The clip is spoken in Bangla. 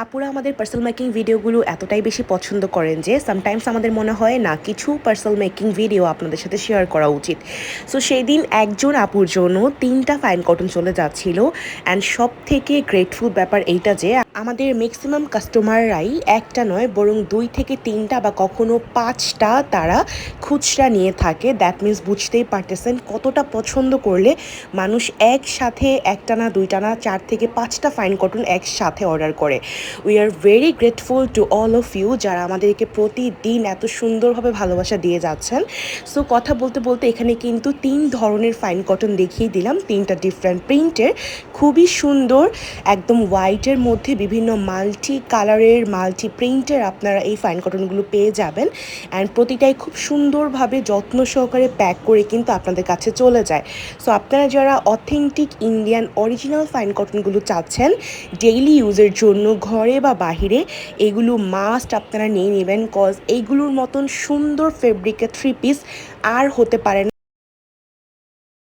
আপুরা আমাদের পার্সেল মেকিং ভিডিওগুলো এতটাই বেশি পছন্দ করেন যে সামটাইমস আমাদের মনে হয় না কিছু পার্সেল মেকিং ভিডিও আপনাদের সাথে শেয়ার করা উচিত। সো সেই দিন একজন আপুর জন্য 3টা ফাইন কটন চলে যাচ্ছিল। অ্যান্ড সব থেকে গ্রেটফুল ব্যাপার এইটা যে আমাদের ম্যাক্সিমাম কাস্টমাররাই একটা নয় বরং 2 থেকে 3টা বা কখনো 5টা তারা খুচরা নিয়ে থাকে। দ্যাট মিনস বুঝতেই পারতেছেন কতটা পছন্দ করলে মানুষ একসাথে একটা না 2টা না 4 থেকে 5টা ফাইন কটন একসাথে অর্ডার করে। We are very grateful to all of you যারা আমাদেরকে প্রতিদিন এত সুন্দরভাবে ভালোবাসা দিয়ে যাচ্ছেন। সো কথা বলতে বলতে এখানে কিন্তু 3 ধরনের ফাইন কটন দেখিয়ে দিলাম, 3টা ডিফারেন্ট প্রিন্টের, খুবই সুন্দর। একদম হোয়াইটের মধ্যে বিভিন্ন মাল্টি কালারের মাল্টি প্রিন্টের আপনারা এই ফাইন কটনগুলো পেয়ে যাবেন। অ্যান্ড প্রতিটাই খুব সুন্দরভাবে যত্ন সহকারে প্যাক করে কিন্তু আপনাদের কাছে চলে যায়। সো আপনারা যারা অথেন্টিক ইন্ডিয়ান অরিজিনাল ফাইন কটনগুলো চাচ্ছেন ডেইলি ইউজের জন্য ঘরে বা বাহিরে, এগুলো মাস্ট আপনারা নিয়ে নেবেন। কজ এইগুলোর মতন সুন্দর ফেব্রিকের 3 পিস আর হতে পারে না।